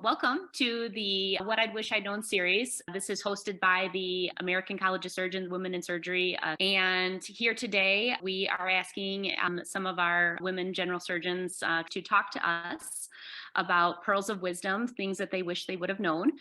Welcome to the What I'd Wish I'd Known series. This is hosted by the American College of Surgeons, Women in Surgery. And here today, we are asking some of our women general surgeons to talk to us about pearls of wisdom, things that they wish they would have known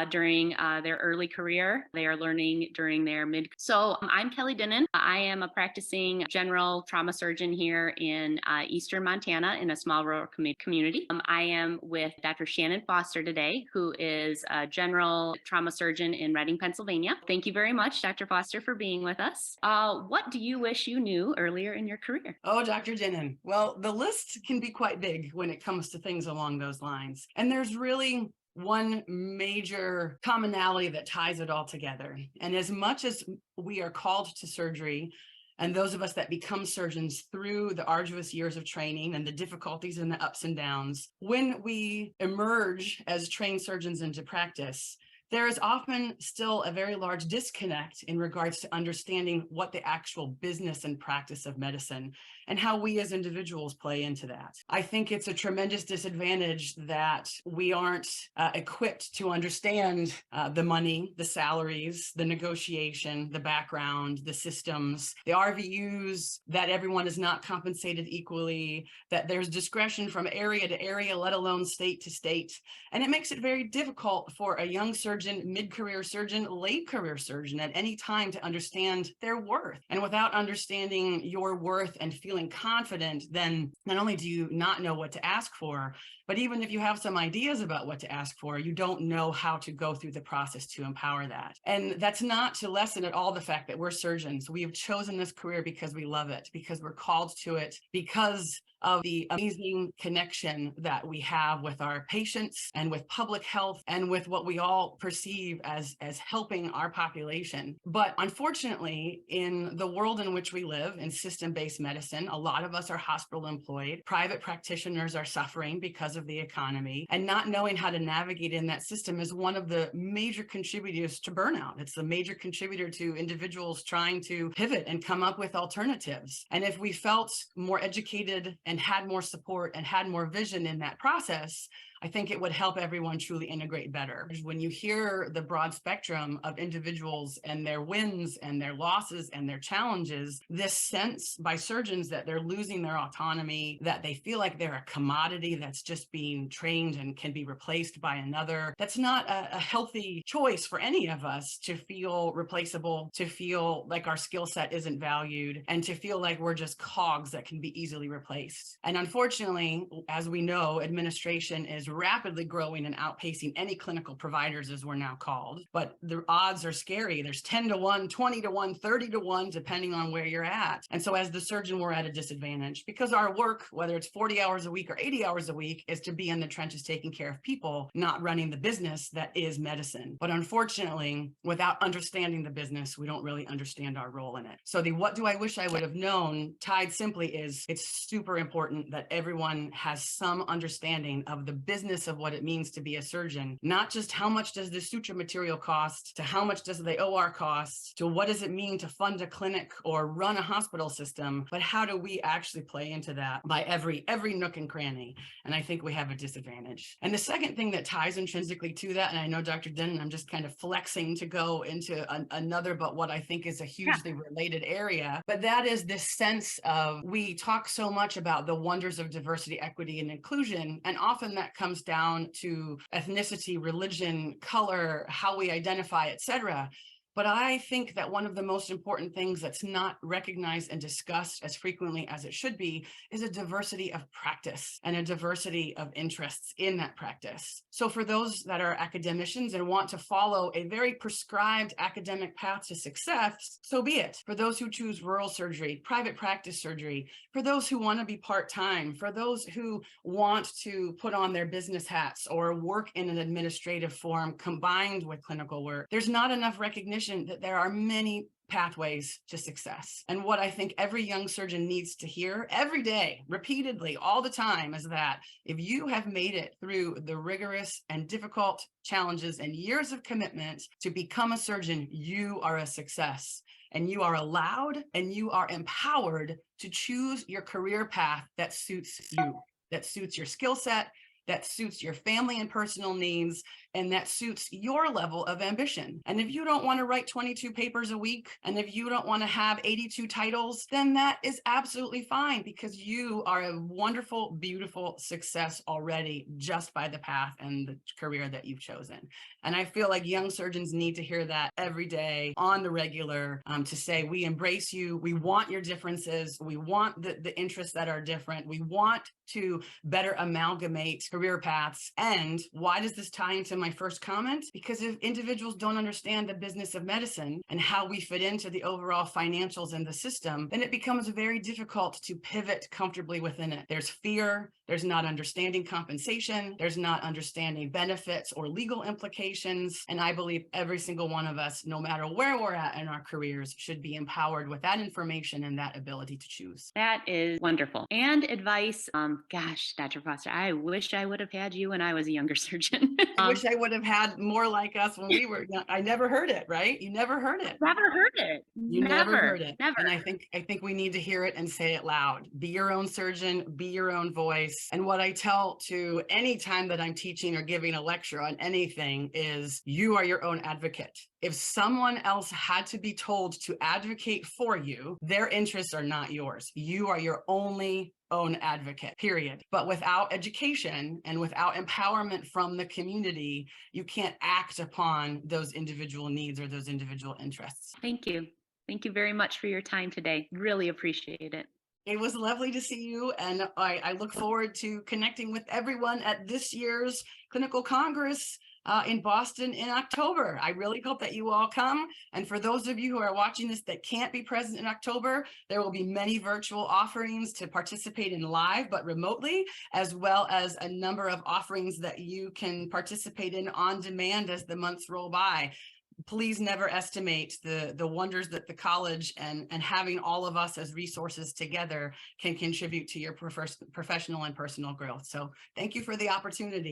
during their early career. They are learning during their mid. I'm Kelly Dinnan. I am a practicing general trauma surgeon here in Eastern Montana in a small rural community. I am with Dr. Shannon Foster today, who is a general trauma surgeon in Reading, Pennsylvania. Thank you very much, Dr. Foster, for being with us. What do you wish you knew earlier in your career? Oh, Dr. Dinnan. Well, the list can be quite big when it comes to things along those lines. And there's really one major commonality that ties it all together. And as much as we are called to surgery, and those of us that become surgeons through the arduous years of training and the difficulties and the ups and downs, when we emerge as trained surgeons into practice, there is often still a very large disconnect in regards to understanding what the actual business and practice of medicine and how we as individuals play into that. I think it's a tremendous disadvantage that we aren't equipped to understand the money, the salaries, the negotiation, the background, the systems, the RVUs, that everyone is not compensated equally, that there's discretion from area to area, let alone state to state. And it makes it very difficult for a young surgeon, mid-career surgeon, late career surgeon at any time to understand their worth. And without understanding your worth and feeling confident, then not only do you not know what to ask for, but even if you have some ideas about what to ask for, you don't know how to go through the process to empower that. And that's not to lessen at all the fact that we're surgeons. We have chosen this career because we love it, because we're called to it, because of the amazing connection that we have with our patients and with public health and with what we all perceive as helping our population. But unfortunately, in the world in which we live, in system-based medicine, a lot of us are hospital employed. Private practitioners are suffering because of the economy, and not knowing how to navigate in that system is one of the major contributors to burnout. It's the major contributor to individuals trying to pivot and come up with alternatives. And if we felt more educated and had more support and had more vision in that process, I think it would help everyone truly integrate better. When you hear the broad spectrum of individuals and their wins and their losses and their challenges, this sense by surgeons that they're losing their autonomy, that they feel like they're a commodity that's just being trained and can be replaced by another, that's not a healthy choice for any of us to feel replaceable, to feel like our skill set isn't valued, and to feel like we're just cogs that can be easily replaced. And unfortunately, as we know, administration is rapidly growing and outpacing any clinical providers, as we're now called. But the odds are scary. There's 10 to 1, 20 to 1, 30 to 1, depending on where you're at. And so as the surgeon, we're at a disadvantage because our work, whether it's 40 hours a week or 80 hours a week, is to be in the trenches taking care of people, not running the business that is medicine. But unfortunately, without understanding the business, we don't really understand our role in it. So the what do I wish I would have known tied simply is it's super important that everyone has some understanding of the business of what it means to be a surgeon, not just how much does the suture material cost, to how much does the OR cost, to what does it mean to fund a clinic or run a hospital system, but how do we actually play into that by every nook and cranny? And I think we have a disadvantage. And the second thing that ties intrinsically to that, and I know Dr. Dinnan, I'm just kind of flexing to go into another, but what I think is a hugely related area, but that is this sense of, we talk so much about the wonders of diversity, equity, and inclusion, and often that comes down to ethnicity, religion, color, how we identify, etc. But I think that one of the most important things that's not recognized and discussed as frequently as it should be is a diversity of practice and a diversity of interests in that practice. So for those that are academicians and want to follow a very prescribed academic path to success, so be it. For those who choose rural surgery, private practice surgery, for those who want to be part-time, for those who want to put on their business hats or work in an administrative form combined with clinical work, there's not enough recognition that there are many pathways to success. And what I think every young surgeon needs to hear every day, repeatedly, all the time, is that if you have made it through the rigorous and difficult challenges and years of commitment to become a surgeon, you are a success. And you are allowed and you are empowered to choose your career path that suits you, that suits your skill set, that suits your family and personal needs, and that suits your level of ambition. And if you don't want to write 22 papers a week, and if you don't want to have 82 titles, then that is absolutely fine, because you are a wonderful, beautiful success already just by the path and the career that you've chosen. And I feel like young surgeons need to hear that every day on the regular, to say, we embrace you. We want your differences. We want the interests that are different. We want to better amalgamate career paths. And why does this tie into my first comment? Because if individuals don't understand the business of medicine and how we fit into the overall financials in the system, then it becomes very difficult to pivot comfortably within it. There's fear, there's not understanding compensation, there's not understanding benefits or legal implications. And I believe every single one of us, no matter where we're at in our careers, should be empowered with that information and that ability to choose. That is wonderful. And advice. Gosh, Dr. Foster, I wish I would have had you when I was a younger surgeon. I wish I would have had more like us when we were young. I never heard it, right? You never heard it. Never heard it. You never heard it. Never. And I think we need to hear it and say it loud. Be your own surgeon, be your own voice. And what I tell to any time that I'm teaching or giving a lecture on anything is, you are your own advocate. If someone else had to be told to advocate for you, their interests are not yours. You are your only own advocate, period. But without education and without empowerment from the community, you can't act upon those individual needs or those individual interests. Thank you. Thank you very much for your time today. Really appreciate it. It was lovely to see you, and I look forward to connecting with everyone at this year's Clinical Congress in Boston in October. I really hope that you all come. And for those of you who are watching this that can't be present in October, there will be many virtual offerings to participate in live, but remotely, as well as a number of offerings that you can participate in on demand as the months roll by. Please never estimate the wonders that the college and having all of us as resources together can contribute to your professional and personal growth. So thank you for the opportunity.